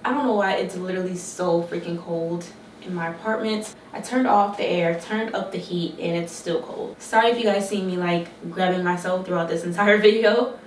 I don't know why it's literally so freaking cold in my apartment. I turned off the air, turned up the heat, and it's still cold. Sorry if you guys see me like grabbing myself throughout this entire video.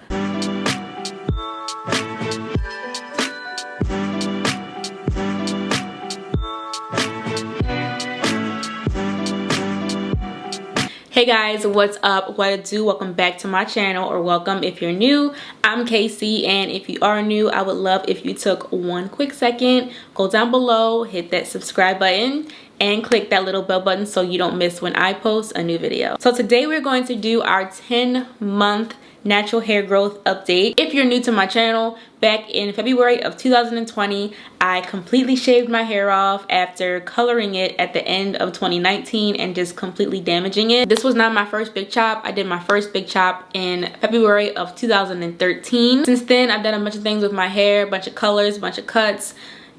Hey guys, what's up? What it do? Welcome back to my channel, or welcome if you're new. I'm Casey, and if you are new, I would love if you took one quick second, go down below, hit that subscribe button, and click that little bell button so you don't miss when I post a new video. So today we're going to do our 10-month natural hair growth update. If you're new to my channel, back in February of 2020, I completely shaved my hair off after coloring it at the end of 2019 and just completely damaging it. This was not my first big chop. I did my first big chop in February of 2013. Since then, I've done a bunch of things with my hair, a bunch of colors, a bunch of cuts.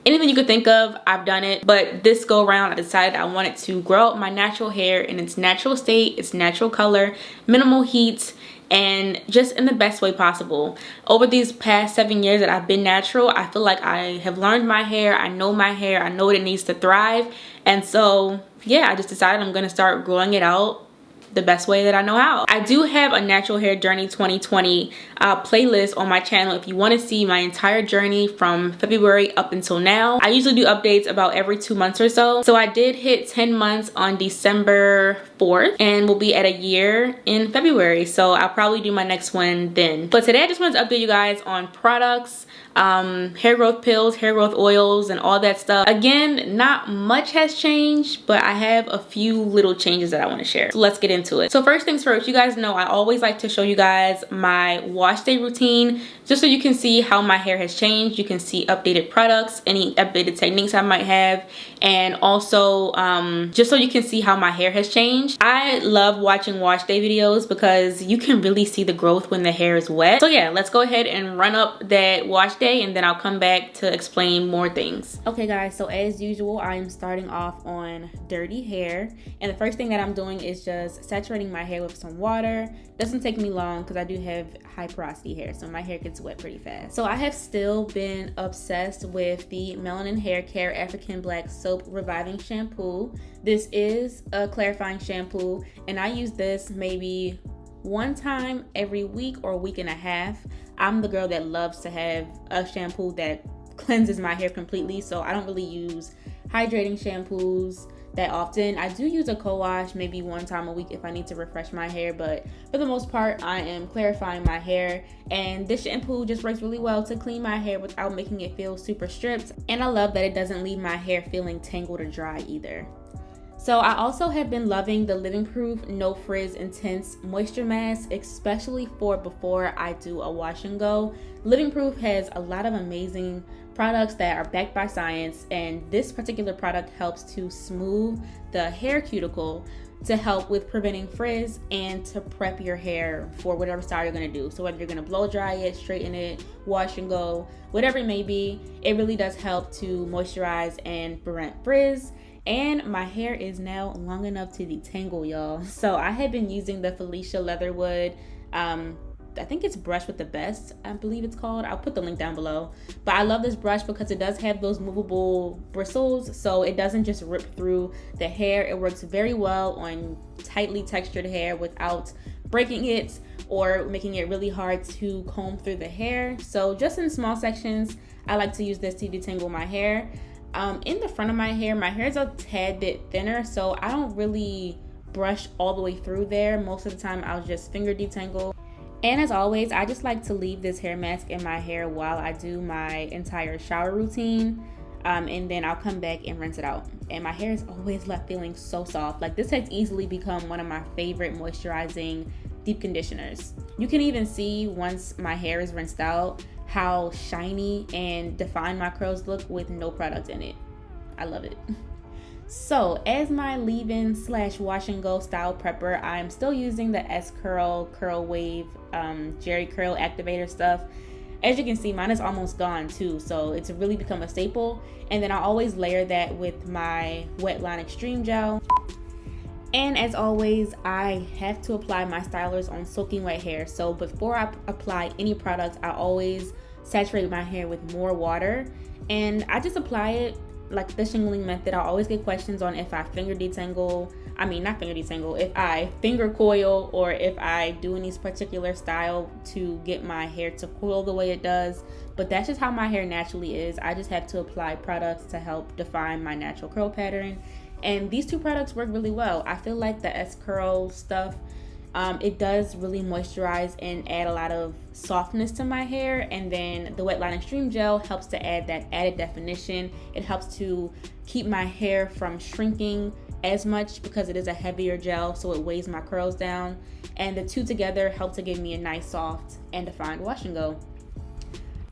Anything you could think of, I've done it. But this go around, I decided I wanted to grow out my natural hair in its natural state, its natural color, minimal heat, and just in the best way possible. Over these past 7 years that I've been natural, I feel like I have learned my hair, I know what it needs to thrive. And so yeah, I just decided I'm gonna start growing it out the best way that I know how. I do have a Natural Hair Journey 2020 playlist on my channel if you want to see my entire journey from February up until now. I usually do updates about every 2 months or so. So I did hit 10 months on December 4th and we'll be at a year in February. So I'll probably do my next one then. But today I just wanted to update you guys on products, hair growth pills, hair growth oils, and all that stuff. Again, not much has changed, but I have a few little changes that I want to share. So let's get into it. So first things first, you guys know I always like to show you guys my wash day routine just so you can see how my hair has changed. You can see updated products, any updated techniques I might have, and also just so you can see how my hair has changed. I love watching wash day videos because you can really see the growth when the hair is wet. So yeah, let's go ahead and run up that wash day and then I'll come back to explain more things. Okay guys, so as usual, I am starting off on dirty hair, and the first thing that I'm doing is just saturating my hair with some water. Doesn't take me long because I do have high porosity hair, so my hair gets wet pretty fast. So I have still been obsessed with the Melanin Hair Care African Black Soap Reviving Shampoo. This is a clarifying shampoo, and I use this maybe one time every week or a week and a half. I'm the girl that loves to have a shampoo that cleanses my hair completely, so I don't really use hydrating shampoos that often. I do use a co-wash maybe one time a week if I need to refresh my hair, but for the most part I am clarifying my hair, and this shampoo just works really well to clean my hair without making it feel super stripped. And I love that it doesn't leave my hair feeling tangled or dry either. So I also have been loving the Living Proof No Frizz Intense Moisture Mask, especially for before I do a wash and go. Living Proof has a lot of amazing products that are backed by science, and this particular product helps to smooth the hair cuticle to help with preventing frizz and to prep your hair for whatever style you're gonna do. So whether you're gonna blow dry it, straighten it, wash and go, whatever it may be, it really does help to moisturize and prevent frizz. And my hair is now long enough to detangle, y'all. So I have been using the Felicia Leatherwood, I think it's Brush with the Best, I believe it's called. I'll put the link down below. But I love this brush because it does have those movable bristles, so it doesn't just rip through the hair. It works very well on tightly textured hair without breaking it or making it really hard to comb through the hair. So just in small sections, I like to use this to detangle my hair. In the front of my hair is a tad bit thinner, so I don't really brush all the way through there. Most of the time I'll just finger detangle. And as always, I just like to leave this hair mask in my hair while I do my entire shower routine, and then I'll come back and rinse it out. And my hair is always left feeling so soft. Like, this has easily become one of my favorite moisturizing deep conditioners. You can even see once my hair is rinsed out how shiny and defined my curls look with no product in it. I love it. So as my leave-in / wash and go style prepper, I'm still using the S-Curl Curl Wave Jerry Curl Activator stuff. As you can see, mine is almost gone too, so it's really become a staple. And then I always layer that with my Wetline Extreme Gel. And as always, I have to apply my stylers on soaking wet hair. So before I apply any product, I always saturate my hair with more water, and I just apply it like the shingling method. I always get questions on if I finger detangle, not finger detangle, if I finger coil, or if I do any particular style to get my hair to coil the way it does. But that's just how my hair naturally is. I just have to apply products to help define my natural curl pattern. And these two products work really well. I feel like the S-Curl stuff, it does really moisturize and add a lot of softness to my hair, and then the Wetline Extreme Gel helps to add that added definition. It helps to keep my hair from shrinking as much because it is a heavier gel, so it weighs my curls down, and the two together help to give me a nice soft and defined wash and go.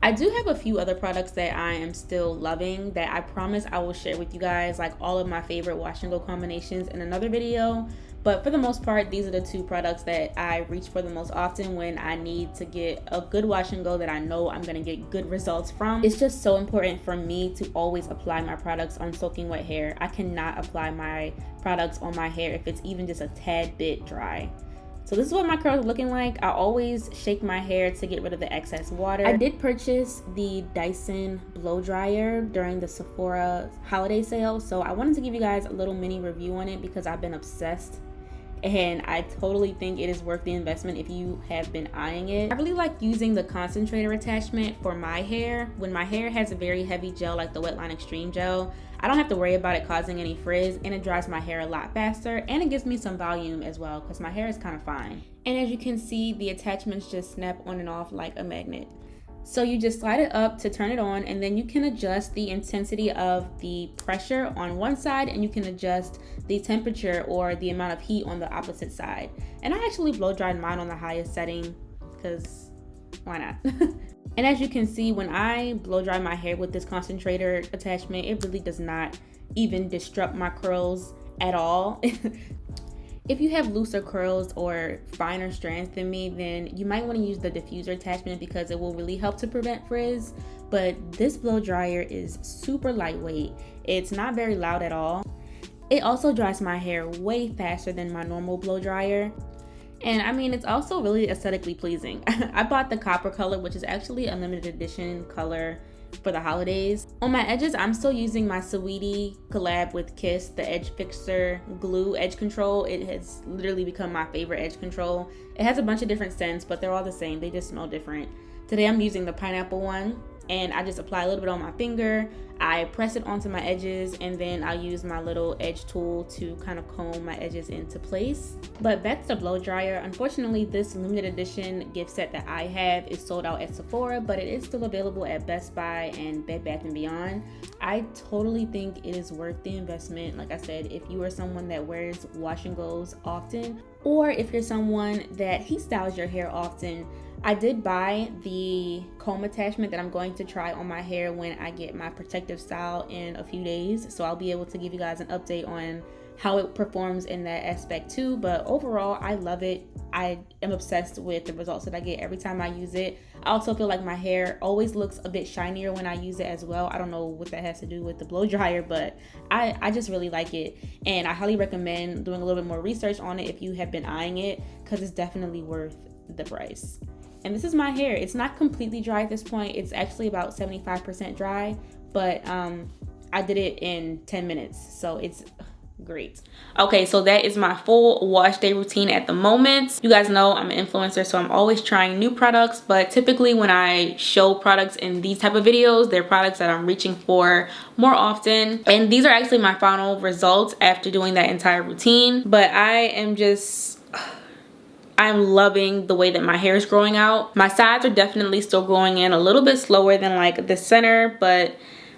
I do have a few other products that I am still loving that I promise I will share with you guys, like all of my favorite wash and go combinations, in another video. But for the most part, these are the two products that I reach for the most often when I need to get a good wash and go that I know I'm gonna get good results from. It's just so important for me to always apply my products on soaking wet hair. I cannot apply my products on my hair if it's even just a tad bit dry. So this is what my curls are looking like. I always shake my hair to get rid of the excess water. I did purchase the Dyson blow dryer during the Sephora holiday sale, so I wanted to give you guys a little mini review on it because I've been obsessed, and I totally think it is worth the investment if you have been eyeing it. I really like using the concentrator attachment for my hair. When my hair has a very heavy gel like the Wetline Extreme Gel, I don't have to worry about it causing any frizz, and it dries my hair a lot faster, and it gives me some volume as well because my hair is kind of fine. And as you can see, the attachments just snap on and off like a magnet. So you just slide it up to turn it on, and then you can adjust the intensity of the pressure on one side, and you can adjust the temperature or the amount of heat on the opposite side. And I actually blow dried mine on the highest setting because why not? And as you can see, when I blow dry my hair with this concentrator attachment, it really does not even disrupt my curls at all. If you have looser curls or finer strands than me, then you might want to use the diffuser attachment because it will really help to prevent frizz. But this blow dryer is super lightweight. It's not very loud at all. It also dries my hair way faster than my normal blow dryer. And it's also really aesthetically pleasing. I bought the copper color, which is actually a limited edition color for the holidays. On my edges, I'm still using my Saweetie collab with Kiss, the Edge Fixer Glue Edge Control. It has literally become my favorite edge control. It has a bunch of different scents, but they're all the same. They just smell different. Today I'm using the pineapple one, and I just apply a little bit on my finger. I press it onto my edges, and then I'll use my little edge tool to kind of comb my edges into place. But that's the blow dryer. Unfortunately, this limited edition gift set that I have is sold out at Sephora, but it is still available at Best Buy and Bed Bath & Beyond. I totally think it is worth the investment. Like I said, if you are someone that wears wash and goes often, or if you're someone that heat styles your hair often, I did buy the comb attachment that I'm going to try on my hair when I get my protective style in a few days. So I'll be able to give you guys an update on how it performs in that aspect too. But overall, I love it. I am obsessed with the results that I get every time I use it. I also feel like my hair always looks a bit shinier when I use it as well. I don't know what that has to do with the blow dryer, but I just really like it. And I highly recommend doing a little bit more research on it if you have been eyeing it, because it's definitely worth the price. And this is my hair. It's not completely dry at this point. It's actually about 75% dry, but I did it in 10 minutes, so it's great. Okay, so that is my full wash day routine at the moment. You guys know I'm an influencer, so I'm always trying new products, but typically when I show products in these type of videos, they're products that I'm reaching for more often. And these are actually my final results after doing that entire routine. But I'm loving the way that my hair is growing out. My sides are definitely still growing in a little bit slower than like the center, but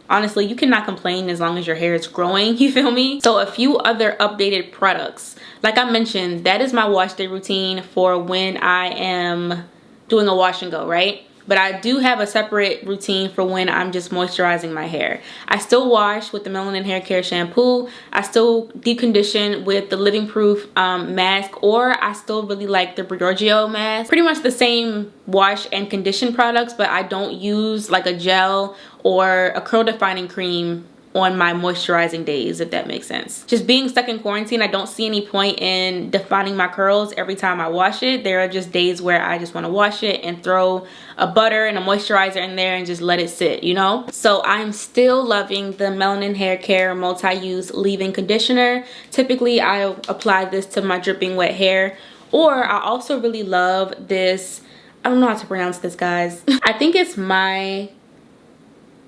honestly, you cannot complain as long as your hair is growing, you feel me? So a few other updated products. Like I mentioned, that is my wash day routine for when I am doing a wash and go, right? But I do have a separate routine for when I'm just moisturizing my hair. I still wash with the Melanin Hair Care shampoo. I still deep condition with the Living Proof mask, or I still really like the Briogeo mask. Pretty much the same wash and condition products, but I don't use like a gel or a curl defining cream on my moisturizing days, if that makes sense. Just being stuck in quarantine, I don't see any point in defining my curls every time I wash it. There are just days where I just want to wash it and throw a butter and a moisturizer in there and just let it sit, you know? So I'm still loving the Melanin Hair Care Multi-Use Leave-In Conditioner. Typically, I apply this to my dripping wet hair, or I also really love this, I don't know how to pronounce this, guys. I think it's my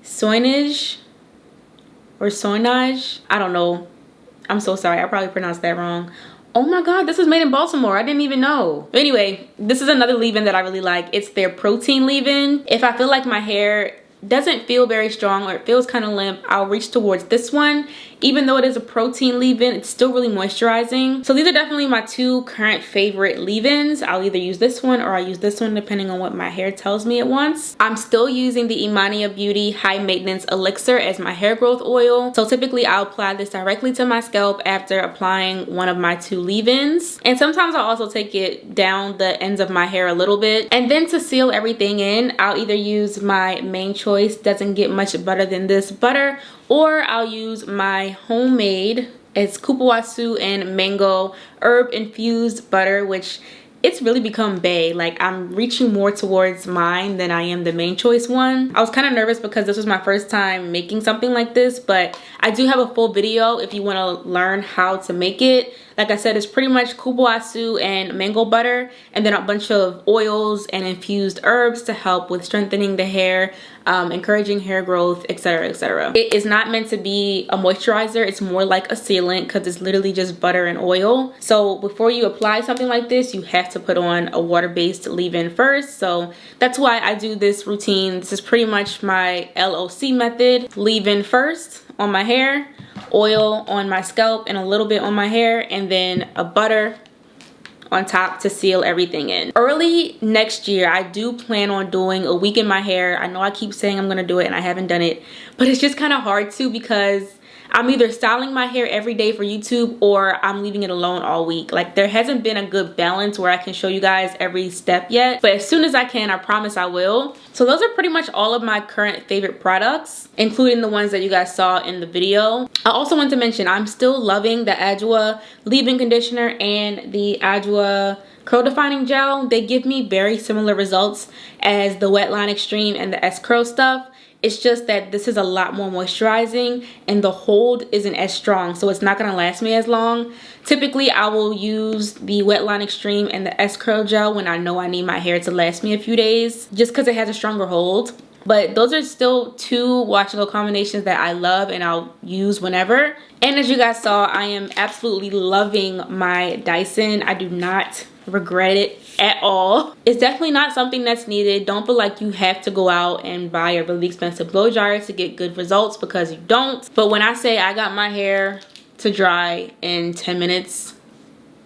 Soignage or Soignage. I don't know. I'm so sorry. I probably pronounced that wrong. Oh my god, this was made in Baltimore. I didn't even know. But anyway, this is another leave-in that I really like. It's their protein leave-in. If I feel like my hair doesn't feel very strong or it feels kind of limp, I'll reach towards this one. Even though it is a protein leave-in, it's still really moisturizing. So these are definitely my two current favorite leave-ins. I'll either use this one or I'll use this one depending on what my hair tells me it wants. I'm still using the Imania Beauty High Maintenance Elixir as my hair growth oil. So typically I'll apply this directly to my scalp after applying one of my two leave-ins. And sometimes I'll also take it down the ends of my hair a little bit. And then to seal everything in, I'll either use my Mane Choice, doesn't get much better than this butter, or I'll use my homemade, it's Kupuasu and mango herb infused butter, which it's really become bae. Like, I'm reaching more towards mine than I am the Mane Choice one. I was kind of nervous because this was my first time making something like this, but I do have a full video if you want to learn how to make it. Like I said, it's pretty much Kupuasu and mango butter, and then a bunch of oils and infused herbs to help with strengthening the hair, encouraging hair growth, etc, etc. It is not meant to be a moisturizer. It's more like a sealant because it's literally just butter and oil. So before you apply something like this, you have to put on a water-based leave-in first. So that's why I do this routine. This is pretty much my LOC method. Leave-in first on my hair, oil on my scalp and a little bit on my hair, and then a butter on top to seal everything in. Early next year, I do plan on doing a week in my hair. I know I keep saying I'm gonna do it and I haven't done it, but it's just kind of hard to because I'm either styling my hair every day for YouTube or I'm leaving it alone all week. Like, there hasn't been a good balance where I can show you guys every step yet, but as soon as I can, I promise I will. So those are pretty much all of my current favorite products, including the ones that you guys saw in the video. I also want to mention I'm still loving the Adwoa leave-in conditioner and the Adwoa curl defining gel. They give me very similar results as the Wetline Extreme and the S-Curl stuff. It's just that this is a lot more moisturizing and the hold isn't as strong, so it's not gonna last me as long. Typically, I will use the Wetline Extreme and the S-Curl gel when I know I need my hair to last me a few days, just because it has a stronger hold. But those are still two wash and go combinations that I love and I'll use whenever. And as you guys saw, I am absolutely loving my Dyson. I do not regret it at all. It's definitely not something that's needed. Don't feel like you have to go out and buy a really expensive blow dryer to get good results, because you don't. But when I say I got my hair to dry in 10 minutes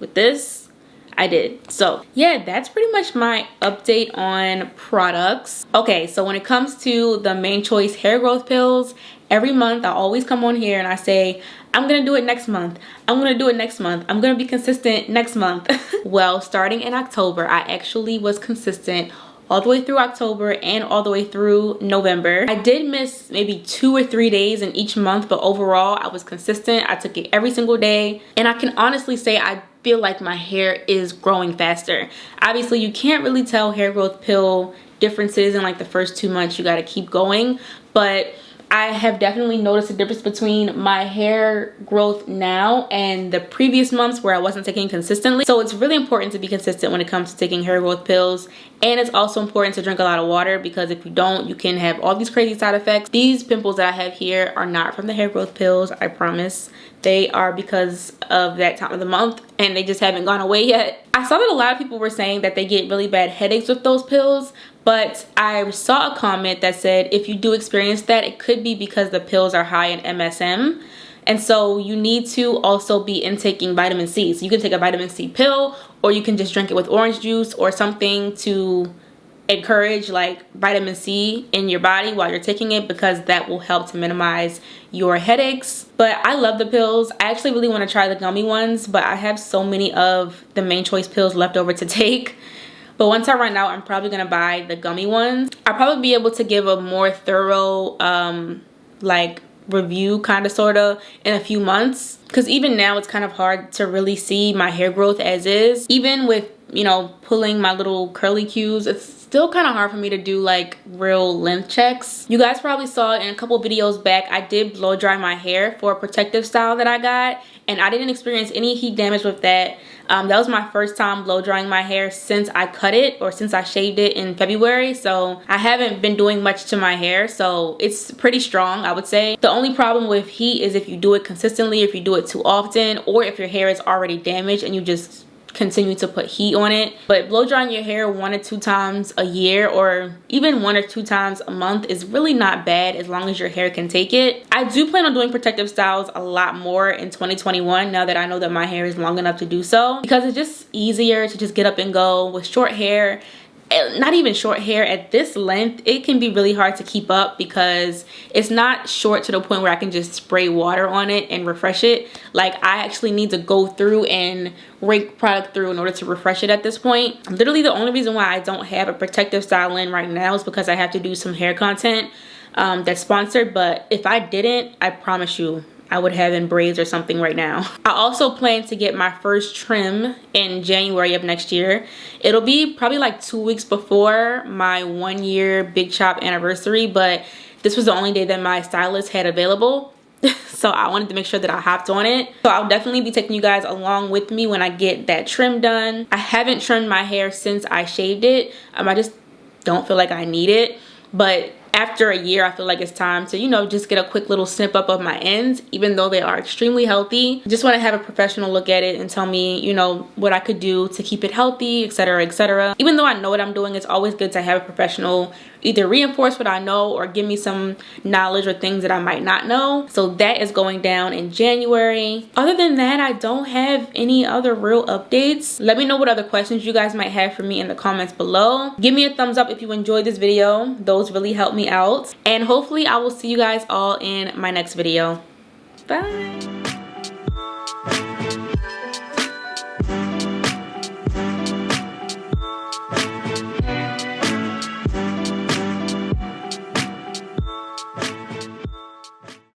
with this, I did. So yeah, that's pretty much my update on products. Okay, so when it comes to the Mane Choice hair growth pills, every month I always come on here and I say, I'm gonna do it next month. I'm gonna do it next month. I'm gonna be consistent next month. Well, starting in October, I actually was consistent all the way through October and all the way through November. I did miss maybe 2 or 3 days in each month, but overall I was consistent. I took it every single day, and I can honestly say I feel like my hair is growing faster. Obviously, you can't really tell hair growth pill differences in like the first 2 months. You gotta keep going, but I have definitely noticed a difference between my hair growth now and the previous months where I wasn't taking consistently. So it's really important to be consistent when it comes to taking hair growth pills. And it's also important to drink a lot of water, because if you don't, you can have all these crazy side effects. These pimples that I have here are not from the hair growth pills, I promise. They are because of that time of the month and they just haven't gone away yet. I saw that a lot of people were saying that they get really bad headaches with those pills, but I saw a comment that said if you do experience that, it could be because the pills are high in MSM. And so you need to also be intaking vitamin C. So you can take a vitamin C pill, or you can just drink it with orange juice or something to encourage like vitamin C in your body while you're taking it, because that will help to minimize your headaches. But I love the pills. I actually really want to try the gummy ones, but I have so many of the Mane Choice pills left over to take. But once I run out, I'm probably gonna buy the gummy ones. I'll probably be able to give a more thorough like review kind of sort of in a few months, because even now it's kind of hard to really see my hair growth as is. Even with, you know, pulling my little curly cues, it's still kind of hard for me to do like real length checks. You guys probably saw in a couple videos back, I did blow dry my hair for a protective style that I got, and I didn't experience any heat damage with that. That was my first time blow drying my hair since I cut it, or since I shaved it in February. So I haven't been doing much to my hair, so it's pretty strong, I would say. The only problem with heat is if you do it consistently, if you do it too often, or if your hair is already damaged and you just continue to put heat on it. But blow drying your hair 1 or 2 times a year, or even 1 or 2 times a month, is really not bad as long as your hair can take it. I do plan on doing protective styles a lot more in 2021 now that I know that my hair is long enough to do so, because it's just easier to just get up and go. With short hair, not even short hair at this length, it can be really hard to keep up because it's not short to the point where I can just spray water on it and refresh it. Like, I actually need to go through and rake product through in order to refresh it at this point. Literally the only reason why I don't have a protective style in right now is because I have to do some hair content that's sponsored. But if I didn't, I promise you I would have in braids or something right now. I also plan to get my first trim in January of next year. It'll be probably like 2 weeks before my 1 year Big Chop anniversary, but this was the only day that my stylist had available. So I wanted to make sure that I hopped on it. So I'll definitely be taking you guys along with me when I get that trim done. I haven't trimmed my hair since I shaved it. I just don't feel like I need it. But after a year, I feel like it's time to, you know, just get a quick little snip up of my ends, even though they are extremely healthy. Just want to have a professional look at it and tell me, you know, what I could do to keep it healthy, etc., etc. Even though I know what I'm doing, it's always good to have a professional either reinforce what I know or give me some knowledge or things that I might not know. So that is going down in January. Other than that, I don't have any other real updates. Let me know what other questions you guys might have for me in the comments below. Give me a thumbs up if you enjoyed this video. Those really help me out. And hopefully I will see you guys all in my next video. Bye.